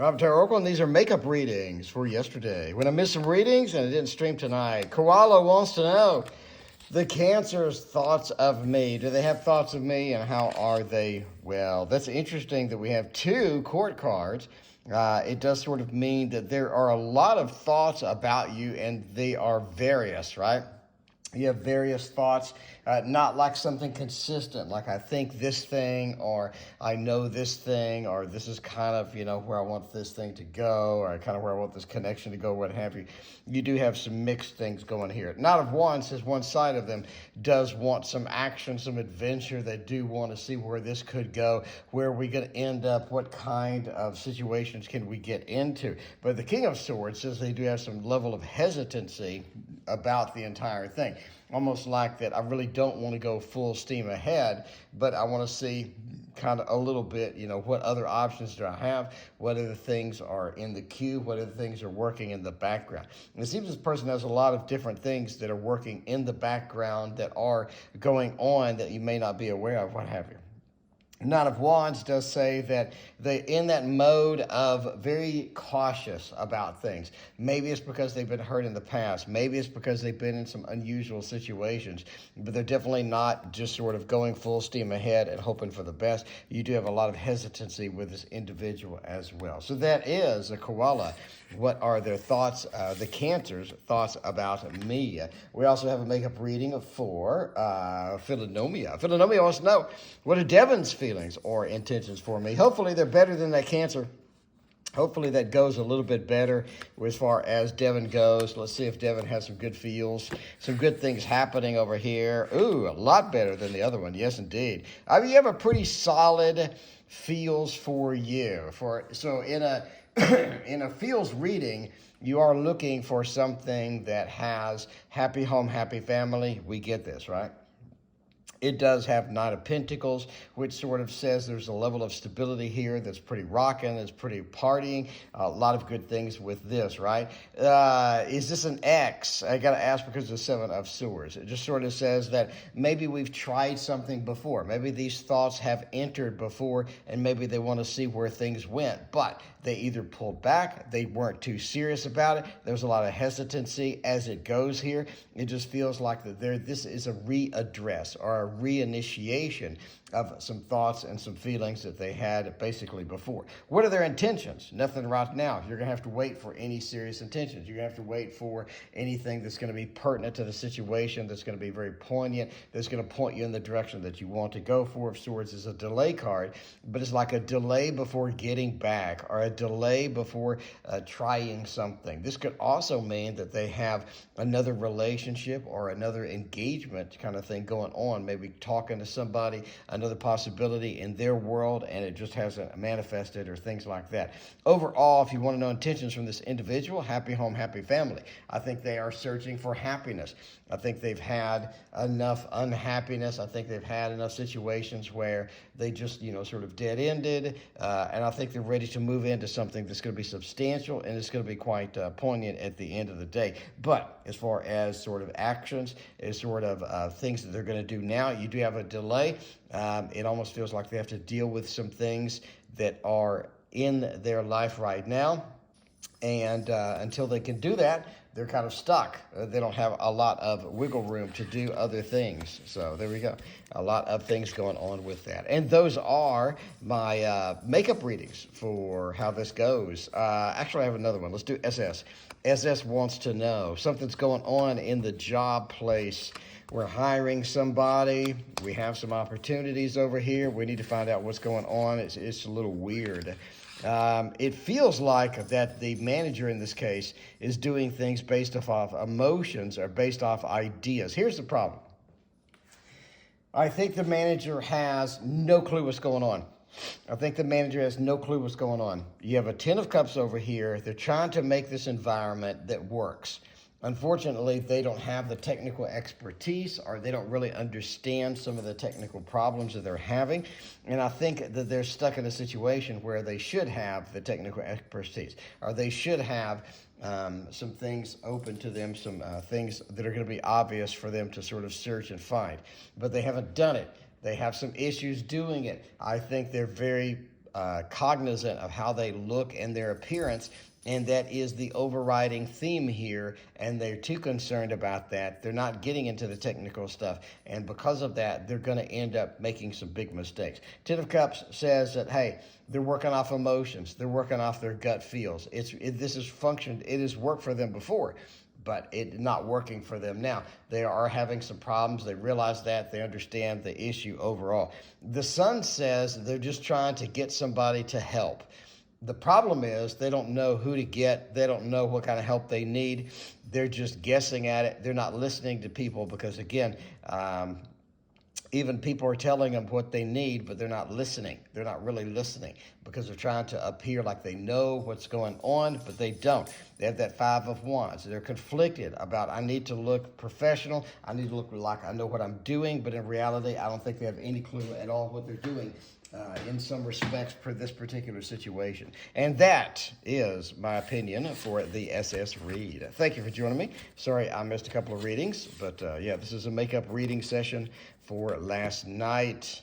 I'm Terry Oracle, and these are makeup readings for yesterday. When I missed some readings and I didn't stream tonight, Koala wants to know the Cancer's thoughts of me. Do they have thoughts of me, and how are they? Well, that's interesting that we have two court cards. It does sort of mean that there are a lot of thoughts about you, and they are various, right? You have various thoughts, not like something consistent, like I think this thing, or I know this thing, or this is kind of, where I want this thing to go, or kind of where I want this connection to go, what have you. You do have some mixed things going here. Not of one, says one side of them does want some action, some adventure. They do want to see where this could go, where are we going to end up, what kind of situations can we get into. But the King of Swords says they do have some level of hesitancy about the entire thing. Almost like that I really don't want to go full steam ahead, but I want to see kind of a little bit, what other options do I have? What other things are in the queue? What other things are working in the background? And it seems this person has a lot of different things that are working in the background that are going on that you may not be aware of, what have you. Knight of Wands does say that they're in that mode of very cautious about things. Maybe it's because they've been hurt in the past. Maybe it's because they've been in some unusual situations. But they're definitely not just sort of going full steam ahead and hoping for the best. You do have a lot of hesitancy with this individual as well. So that is a Koala. What are their thoughts, the Cancer's thoughts about me? We also have a makeup reading for Philonomia. Philonomia wants to know, what are Devin's feelings or intentions for me? Hopefully they're better than that Cancer. Hopefully that goes a little bit better as far as Devin goes. Let's see if Devin has some good feels, some good things happening over here. Ooh, a lot better than the other one. Yes, indeed. I mean, you have a pretty solid feels for you. So in a in a feels reading, you are looking for something that has happy home, happy family. We get this, right? It does have Knight of Pentacles, which sort of says there's a level of stability here that's pretty rocking, that's pretty partying. A lot of good things with this, right? Is this an X? I got to ask because of the Seven of Swords. It just sort of says that maybe we've tried something before. Maybe these thoughts have entered before, and maybe they want to see where things went. But they either pulled back, they weren't too serious about it. There's a lot of hesitancy as it goes here. It just feels like that this is a readdress or a reinitiation of some thoughts and some feelings that they had basically before. What are their intentions? Nothing right now. You're going to have to wait for any serious intentions. You're going to have to wait for anything that's going to be pertinent to the situation, that's going to be very poignant, that's going to point you in the direction that you want to go. Four of Swords is a delay card, but it's like a delay before getting back, or a delay before trying something. This could also mean that they have another relationship or another engagement kind of thing going on, maybe talking to somebody, another possibility in their world, and it just hasn't manifested or things like that. Overall, if you want to know intentions from this individual, happy home, happy family. I think they are searching for happiness. I think they've had enough unhappiness. I think they've had enough situations where they just, sort of dead-ended, and I think they're ready to move into something that's going to be substantial, and it's going to be quite poignant at the end of the day. But as far as sort of actions, as sort of things that they're going to do now, you do have a delay. It almost feels like they have to deal with some things that are in their life right now. And until they can do that, they're kind of stuck. They don't have a lot of wiggle room to do other things. So there we go. A lot of things going on with that. And those are my makeup readings for how this goes. Actually, I have another one. Let's do SS. SS wants to know something's going on in the job place. We're hiring somebody. We have some opportunities over here. We need to find out what's going on. It's a little weird. It feels like that the manager in this case is doing things based off emotions or based off ideas. Here's the problem. I think the manager has no clue what's going on. I think the manager has no clue what's going on. You have a Ten of Cups over here. They're trying to make this environment that works. Unfortunately, they don't have the technical expertise, or they don't really understand some of the technical problems that they're having. And I think that they're stuck in a situation where they should have the technical expertise, or they should have some things open to them, some things that are going to be obvious for them to sort of search and find. But they haven't done it. They have some issues doing it. I think they're very cognizant of how they look and their appearance. And that is the overriding theme here, and they're too concerned about that. They're not getting into the technical stuff, and because of that, they're going to end up making some big mistakes. Ten of Cups says that, hey, they're working off emotions. They're working off their gut feels. This has functioned. It has worked for them before, but it's not working for them now. They are having some problems. They realize that. They understand the issue overall. The Sun says they're just trying to get somebody to help. The problem is they don't know who to get. They don't know what kind of help they need. They're just guessing at it. They're not listening to people because, again, even people are telling them what they need, but they're not listening. They're not really listening because they're trying to appear like they know what's going on, but they don't. They have that Five of Wands. They're conflicted about, I need to look professional. I need to look like I know what I'm doing, but in reality, I don't think they have any clue at all what they're doing. In some respects for this particular situation. And that is my opinion for the SS read. Thank you for joining me. Sorry I missed a couple of readings, but yeah, this is a makeup reading session for last night.